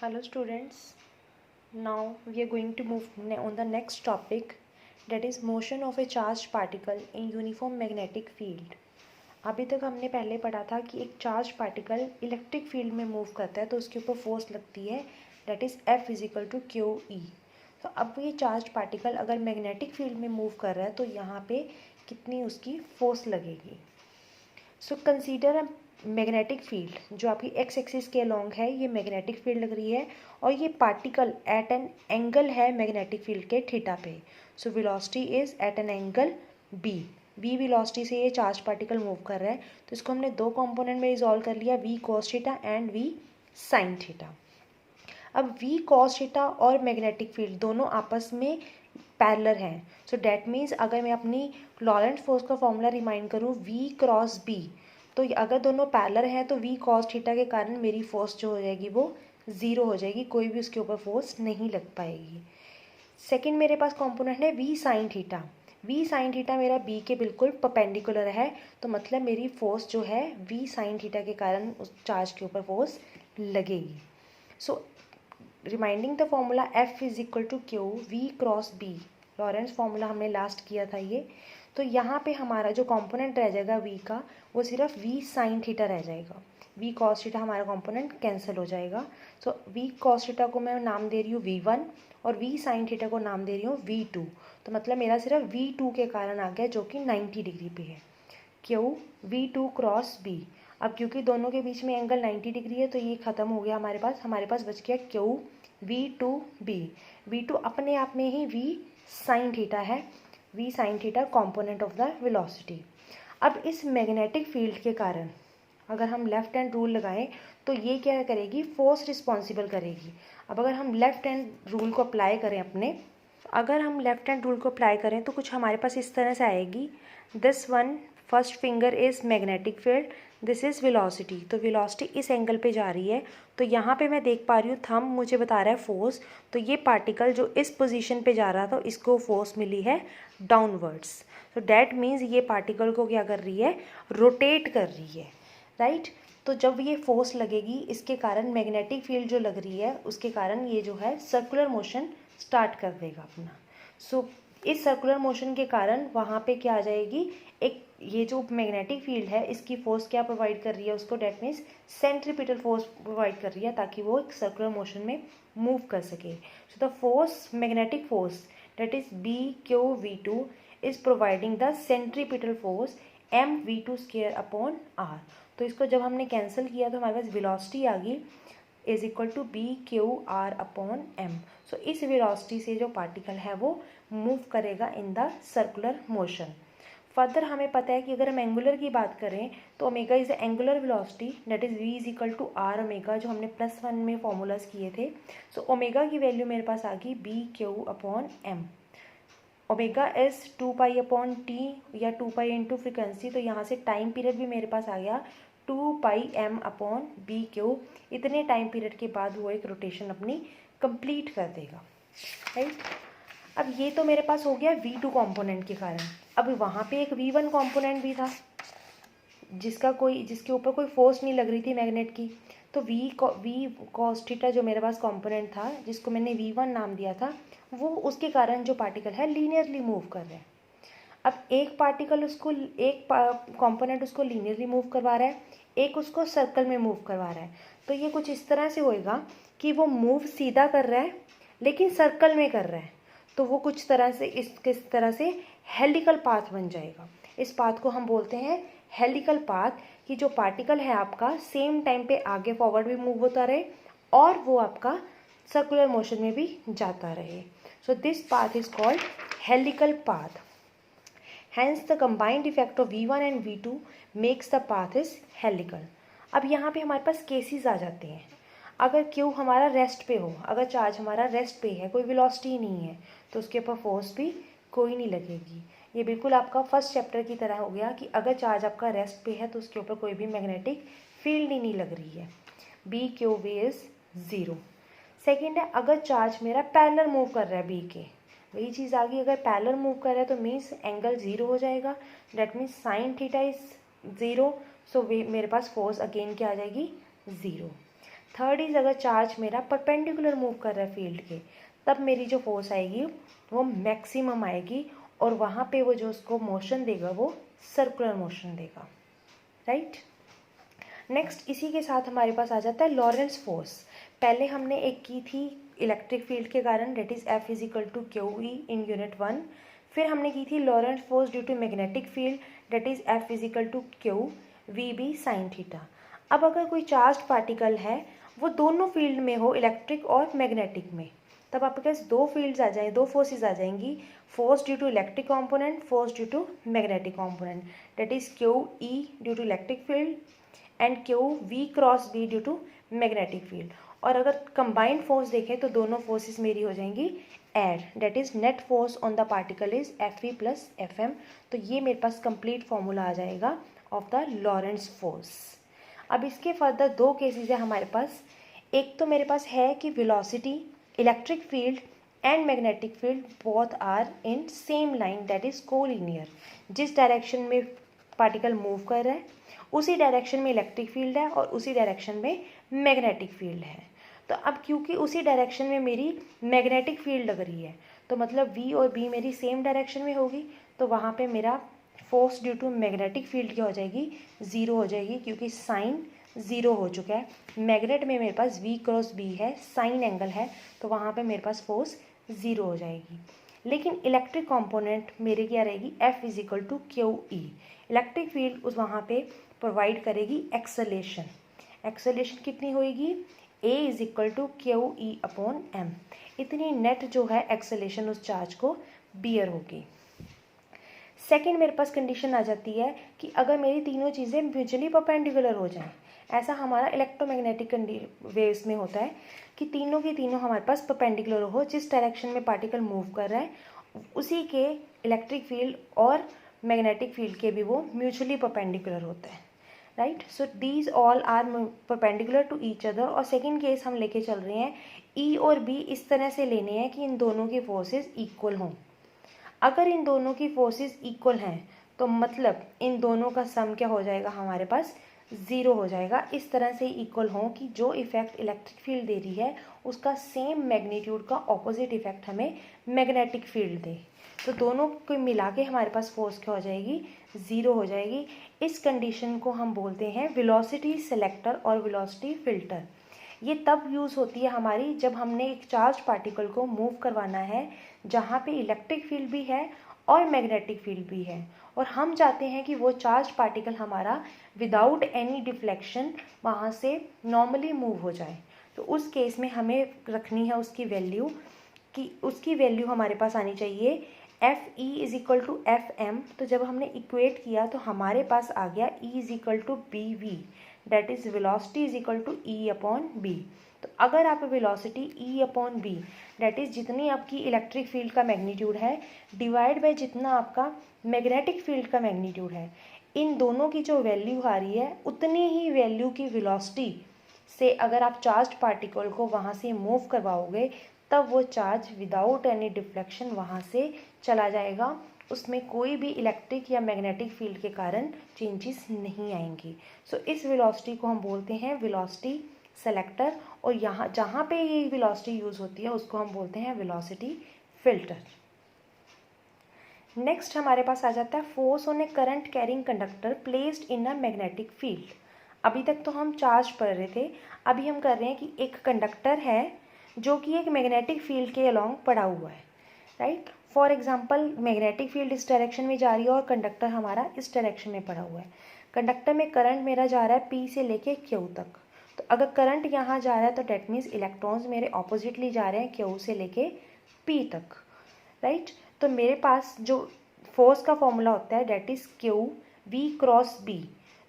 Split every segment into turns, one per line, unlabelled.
Hello students, now we are going to move on the next topic, that is motion of a charged particle in uniform magnetic field. अभी तक हमने पहले पढ़ा था कि एक चार्ज पार्टिकल इलेक्ट्रिक फील्ड में मूव करता है तो उसके ऊपर फोर्स लगती है, that is F is equal to Q E. तो अब ये चार्ज पार्टिकल अगर मैग्नेटिक फील्ड में मूव कर रहा है तो यहाँ पे कितनी उसकी फोर्स लगेगी। So consider a magnetic field जो आपकी एक्स एक्सिस के अलोंग है, ये मैग्नेटिक फील्ड लग रही है और ये पार्टिकल एट एन एंगल है मैग्नेटिक फील्ड के थीटा पे। So velocity is at an angle B velocity से ये चार्ज पार्टिकल मूव कर रहा है। तो इसको हमने दो कंपोनेंट में रिजॉल्व कर लिया, V cos theta and V sine theta. अब वी कॉस थीटा और मैग्नेटिक फील्ड दोनों आपस में पैरेलल हैं। सो डैट मीन्स अगर मैं अपनी लॉरेंट फोर्स का फॉर्मूला रिमाइंड करूँ वी क्रॉस बी, तो अगर दोनों पैरेलल हैं तो वी कॉस थीटा के कारण मेरी फोर्स जो हो जाएगी वो ज़ीरो हो जाएगी, कोई भी उसके ऊपर फोर्स नहीं लग पाएगी। सेकंड मेरे पास कंपोनेंट है V sine theta. V sine theta मेरा बी के बिल्कुल परपेंडिकुलर है, तो मतलब मेरी फोर्स जो है वी साइन थीटा के कारण उस चार्ज के ऊपर फोर्स लगेगी। So reminding the formula F is equal to Q V cross B, Lorentz formula हमने लास्ट किया था ये। तो यहाँ पे हमारा जो कंपोनेंट रह जाएगा v का, वो सिर्फ v साइन थीटा रह जाएगा। v कॉस थीटा हमारा कंपोनेंट कैंसिल हो जाएगा। सो v कॉस थीटा को मैं नाम दे रही हूँ v1 और v साइन थीटा को नाम दे रही हूँ v2। तो मतलब मेरा सिर्फ v2 के कारण आ गया जो कि 90 डिग्री पे है। Q v2 cross b। अब क्योंकि दोनों के बीच में एंगल 90 डिग्री है तो ये ख़त्म हो गया, हमारे पास बच गया क्यू v2b। v2 अपने आप में ही v साइन थीटा है, v sine theta component of the velocity. अब इस मैग्नेटिक फील्ड के कारण अगर हम लेफ्ट हैंड रूल लगाएं तो ये क्या करेगी, फोर्स रिस्पॉन्सिबल करेगी। अब अगर हम लेफ्ट हैंड रूल को अप्लाई करें तो कुछ हमारे पास इस तरह से आएगी, this one first finger is magnetic field, this is velocity. तो वेलोसिटी इस एंगल पे जा रही है, तो यहाँ पे मैं देख पा रही हूँ थंब मुझे बता रहा है फोर्स। तो ये पार्टिकल जो इस पोजीशन पे जा रहा था इसको फोर्स मिली है डाउनवर्ड्स। तो डैट मीन्स ये पार्टिकल को क्या कर रही है, रोटेट कर रही है, राइट। तो जब ये फोर्स लगेगी इसके कारण मैग्नेटिक फील्ड जो लग रही है उसके कारण ये जो है सर्कुलर मोशन स्टार्ट कर देगा अपना। सो इस सर्कुलर मोशन के कारण वहाँ पे क्या आ जाएगी, एक ये जो मैग्नेटिक फील्ड है इसकी फोर्स क्या प्रोवाइड कर रही है उसको, that means centripetal force provide कर रही है ताकि वो एक सर्कुलर मोशन में मूव कर सके। So the force, magnetic force that is B Q v2 is providing the centripetal force mv2 square upon r। तो इसको जब हमने कैंसिल किया तो हमारे पास वेलोसिटी आ गई is equal to B Q R upon M. So इस वेलोसिटी से जो पार्टिकल है वो मूव करेगा in the circular motion. Further हमें पता है कि अगर हम एंगुलर की बात करें तो omega is angular velocity that is v is equal to R omega, जो हमने +1 में फॉर्मूलाज किए थे। सो ओमेगा की वैल्यू मेरे पास आ गई B Q upon M. Omega is 2 pi upon T या 2 पाई इंटू फ्रिक्वेंसी, तो यहाँ से टाइम पीरियड भी मेरे पास आ गया 2 पाई एम अपॉन बी क्यू। इतने टाइम पीरियड के बाद वो एक रोटेशन अपनी कंप्लीट कर देगा, राइट। अब ये तो मेरे पास हो गया v2 कंपोनेंट के कारण। अब वहाँ पे एक v1 कंपोनेंट भी था जिसके ऊपर कोई फोर्स नहीं लग रही थी मैग्नेट की। तो वी कॉस थीटा जो मेरे पास कंपोनेंट था जिसको मैंने v1 नाम दिया था, वो उसके कारण जो पार्टिकल है लीनियरली मूव कर रहे हैं। अब एक कंपोनेंट उसको लीनियरली मूव करवा रहा है, एक उसको सर्कल में मूव करवा रहा है। तो ये कुछ इस तरह से होएगा कि वो मूव सीधा कर रहा है लेकिन सर्कल में कर रहा है, तो वो कुछ किस तरह से हेलिकल पाथ बन जाएगा। इस पाथ को हम बोलते हैं हेलिकल पाथ, कि जो पार्टिकल है आपका सेम टाइम पे आगे फॉरवर्ड भी मूव होता रहे और वो आपका सर्कुलर मोशन में भी जाता रहे। So this path is called helical path. Hence the combined effect of v1 and v2 makes the path is helical। अब यहाँ पे हमारे पास केसेस आ जाते हैं। अगर Q हमारा रेस्ट पे हो, अगर चार्ज हमारा रेस्ट पे है, कोई वेलोसिटी नहीं है, तो उसके ऊपर फोर्स भी कोई नहीं लगेगी। ये बिल्कुल आपका फर्स्ट चैप्टर की तरह हो गया कि अगर चार्ज आपका रेस्ट पे है तो उसके ऊपर कोई भी मैग्नेटिक फील्ड ही नहीं लग रही है। B Q V is 0। Second है, अगर चार्ज मेरा पैरेलल मूव कर रहा है बी के, वही चीज़ आ गई, अगर पैरेलल मूव कर रहा है तो मीन्स एंगल 0 हो जाएगा, that means sine theta is 0। सो मेरे पास फोर्स अगेन क्या आ जाएगी, 0। थर्ड इज़ अगर चार्ज मेरा परपेंडिकुलर मूव कर रहा है फील्ड के, तब मेरी जो फोर्स आएगी वो मैक्सिमम आएगी और वहाँ पे वो जो उसको मोशन देगा वो सर्कुलर मोशन देगा, राइट। नेक्स्ट इसी के साथ हमारे पास आ जाता है लॉरेंस फोर्स। पहले हमने एक की थी इलेक्ट्रिक फील्ड के कारण, that is F is equal to Q E in unit 1। फिर हमने की थी Lorentz force due to magnetic field, that is F is equal to Q V B sine theta. अब अगर कोई चार्ज पार्टिकल है वो दोनों फील्ड में हो, इलेक्ट्रिक और मैग्नेटिक में, तब आपके पास दो फील्ड्स आ जाएंगे, दो फोर्सेस आ जाएंगी, force due to electric component, force due to magnetic component, that is Q E due to electric field and Q V cross B due to magnetic field. और अगर कंबाइंड फोर्स देखें तो दोनों forces मेरी हो जाएंगी add, that is net force on the particle is F E plus F M. तो ये मेरे पास कंप्लीट फॉर्मूला आ जाएगा ऑफ द लॉरेंस फोर्स। अब इसके फर्दर दो केसेस है हमारे पास। एक तो मेरे पास है कि velocity, electric field and magnetic field both are in same line, that is collinear. जिस डायरेक्शन में पार्टिकल मूव कर रहा है उसी डायरेक्शन में इलेक्ट्रिक फील्ड है और उसी डायरेक्शन में मैग्नेटिक फील्ड है। तो अब क्योंकि उसी डायरेक्शन में मेरी मैग्नेटिक फील्ड लग रही है तो मतलब V और B मेरी सेम डायरेक्शन में होगी, तो वहाँ पे मेरा force due to magnetic field क्या हो जाएगी, ज़ीरो हो जाएगी, क्योंकि साइन ज़ीरो हो चुका है। मैग्नेट में मेरे पास V क्रॉस B है, साइन एंगल है, तो वहाँ पे मेरे पास फोर्स ज़ीरो हो जाएगी। लेकिन इलेक्ट्रिक कंपोनेंट मेरे क्या रहेगी, F is equal to Q E. Electric field उस वहाँ पे प्रोवाइड करेगी एक्सेलेरेशन। एक्सेलेरेशन कितनी होएगी, A is equal to Q E upon M. इतनी नेट जो है एक्सेलेरेशन उस चार्ज को बियर होगी। सेकेंड मेरे पास कंडीशन आ जाती है कि अगर मेरी तीनों चीज़ें म्यूचुअली परपेंडिकुलर हो जाएं। ऐसा हमारा इलेक्ट्रोमैग्नेटिक वेव्स में होता है कि तीनों की तीनों हमारे पास परपेंडिकुलर हो, जिस डायरेक्शन में पार्टिकल मूव कर रहा है उसी के इलेक्ट्रिक फील्ड और मैग्नेटिक फील्ड के भी वो म्यूचुअली परपेंडिकुलर होता है, right. So these all are perpendicular to each other. और सेकेंड केस हम लेके चल रहे हैं E और B इस तरह से लेने हैं कि इन दोनों की फोर्सेस इक्वल हों। अगर इन दोनों की फोर्सेस इक्वल हैं तो मतलब इन दोनों का सम क्या हो जाएगा, हमारे पास ज़ीरो हो जाएगा। इस तरह से इक्वल हों कि जो इफेक्ट इलेक्ट्रिक फील्ड दे रही है उसका सेम मैग्नीट्यूड का ऑपोजिट इफेक्ट हमें मैग्नेटिक फील्ड दे, तो दोनों को मिला के हमारे पास फोर्स क्या हो जाएगी, ज़ीरो हो जाएगी। इस कंडीशन को हम बोलते हैं वेलोसिटी सेलेक्टर और वेलोसिटी फिल्टर। ये तब यूज़ होती है हमारी जब हमने एक चार्ज पार्टिकल को मूव करवाना है जहाँ पे इलेक्ट्रिक फील्ड भी है और मैग्नेटिक फील्ड भी है, और हम चाहते हैं कि वो चार्ज पार्टिकल हमारा विदाउट एनी डिफ्लेक्शन वहाँ से नॉर्मली मूव हो जाए। तो उस केस में हमें रखनी है उसकी वैल्यू, कि उसकी वैल्यू हमारे पास आनी चाहिए F E is equal to F M. तो जब हमने इक्वेट किया तो हमारे पास आ गया E is equal to B V, that is velocity is equal to E upon B. तो अगर आप velocity E upon B, that is जितनी आपकी इलेक्ट्रिक फील्ड का मैग्नीट्यूड है डिवाइड बाय जितना आपका मैग्नेटिक फील्ड का मैग्नीट्यूड है, इन दोनों की जो वैल्यू आ रही है उतनी ही वैल्यू की वेलोसिटी से अगर आप चार्ज पार्टिकल को वहाँ से मूव करवाओगे तब वो चार्ज विदाउट एनी डिफ्लेक्शन वहाँ से चला जाएगा, उसमें कोई भी इलेक्ट्रिक या मैग्नेटिक फील्ड के कारण चेंजेस नहीं आएंगी। सो इस वेलोसिटी को हम बोलते हैं वेलोसिटी सेलेक्टर, और यहाँ जहाँ पे ये वेलोसिटी यूज़ होती है उसको हम बोलते हैं वेलोसिटी फिल्टर। नेक्स्ट हमारे पास आ जाता है force on A current carrying conductor placed in a magnetic field. अभी तक तो हम चार्ज पढ़ रहे थे, अभी हम कर रहे हैं कि एक कंडक्टर है जो कि एक मैग्नेटिक फील्ड के अलोंग पड़ा हुआ है, right. For example magnetic field इस डायरेक्शन में जा रही है और कंडक्टर हमारा इस डायरेक्शन में पड़ा हुआ है। कंडक्टर में करंट मेरा जा रहा है P से लेके Q तक। तो अगर करंट यहाँ जा रहा है तो डेट मीन्स इलेक्ट्रॉन्स मेरे ऑपोजिटली जा रहे हैं Q से लेके P तक, राइट। तो मेरे पास जो फोर्स का फॉर्मूला होता है that is Q V cross B।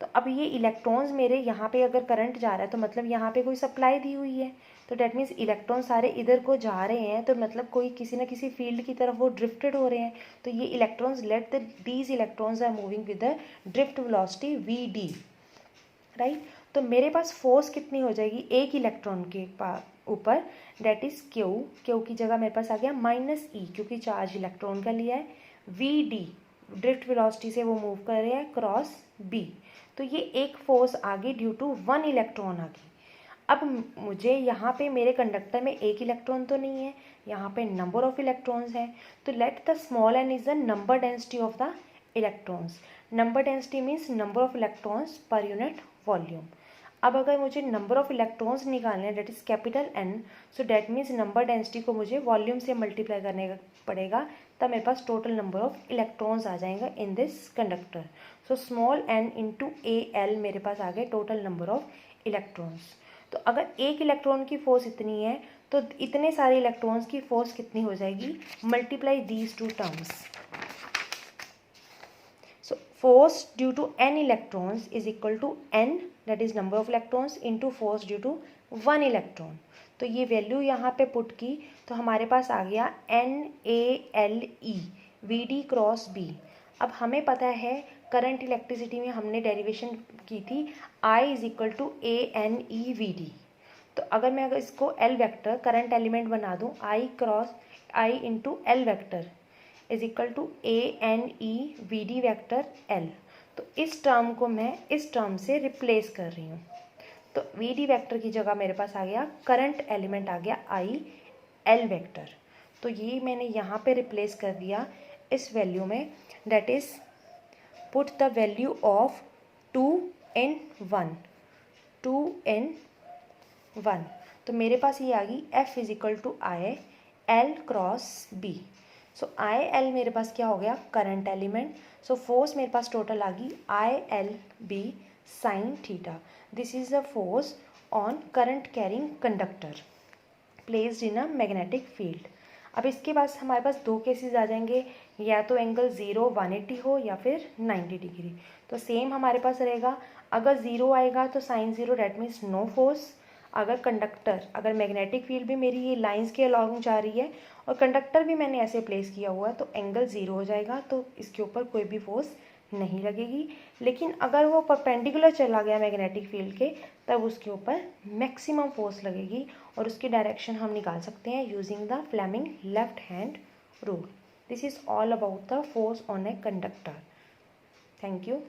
तो अब ये इलेक्ट्रॉन्स मेरे यहाँ पे अगर करंट जा रहा है तो मतलब यहाँ पे कोई सप्लाई दी हुई है, तो डेट मीन्स इलेक्ट्रॉन सारे इधर को जा रहे हैं, तो मतलब कोई किसी ना किसी फील्ड की तरफ वो ड्रिफ्टेड हो रहे हैं। तो ये electrons let the these electrons are moving with the drift velocity VD, right. तो मेरे पास फोर्स कितनी हो जाएगी एक इलेक्ट्रॉन के ऊपर, डेट इज Q की जगह मेरे पास आ गया -E क्योंकि चार्ज इलेक्ट्रॉन का लिया है, VD ड्रिफ्ट वेलोसिटी से वो मूव कर रहे हैं क्रॉस B। तो ये एक फोर्स आ गई ड्यू टू वन इलेक्ट्रॉन आ गई। अब मुझे यहाँ पे मेरे कंडक्टर में एक इलेक्ट्रॉन तो नहीं है, यहाँ पे नंबर ऑफ इलेक्ट्रॉन्स हैं, तो let the small N is the number density of the electrons. Number density means number of electrons per unit volume. अब अगर मुझे नंबर ऑफ इलेक्ट्रॉन्स निकालने हैं, that is capital N, so that means number density को मुझे volume से multiply करने का पड़ेगा, तब मेरे पास टोटल नंबर ऑफ इलेक्ट्रॉन्स आ जाएगा in this conductor. So small n into AL मेरे पास आ गए टोटल नंबर ऑफ इलेक्ट्रॉन्स। तो अगर एक इलेक्ट्रॉन की फोर्स इतनी है तो इतने सारे इलेक्ट्रॉन्स की फोर्स कितनी हो जाएगी, multiply these two terms. So force due to n electrons is equal to n, that is number of electrons, into force due to 1 electron। तो ये वैल्यू यहाँ पे पुट की तो हमारे पास आ गया NaLe Vd क्रॉस B। अब हमें पता है करंट इलेक्ट्रिसिटी में हमने डेरिवेशन की थी I is equal to ANeVd। तो अगर मैं इसको L वेक्टर करंट एलिमेंट बना दूँ, I cross I into L vector is equal to ANeVd vector L। तो इस टर्म को मैं इस टर्म से रिप्लेस कर रही हूँ, तो Vd वेक्टर की जगह मेरे पास आ गया करंट एलिमेंट आ गया IL वेक्टर। तो ये मैंने यहाँ पे रिप्लेस कर दिया इस वैल्यू में, that is put the value of 2 in 1, 2 in 1। तो मेरे पास ये आ गई F is equal to I L cross B। So IL मेरे पास क्या हो गया, करंट एलिमेंट। सो फोर्स मेरे पास टोटल आ गई ILB sine theta. This is the force on current carrying conductor placed in a magnetic field. अब इसके पास हमारे पास दो केसेस आ जाएंगे, या तो एंगल 0 180 हो या फिर 90 डिग्री। तो सेम हमारे पास रहेगा, अगर 0 आएगा तो sine 0, that means no force. अगर मैग्नेटिक फील्ड भी मेरी ये लाइंस के अलॉन्ग जा रही है और कंडक्टर भी मैंने ऐसे प्लेस किया हुआ है, तो एंगल 0 हो जाएगा, तो इसके ऊपर कोई भी फोर्स नहीं लगेगी। लेकिन अगर वो परपेंडिकुलर चला गया मैग्नेटिक फील्ड के, तब उसके ऊपर मैक्सिमम फोर्स लगेगी, और उसकी डायरेक्शन हम निकाल सकते हैं using the Fleming left hand rule. This is all about the force on a conductor. Thank you.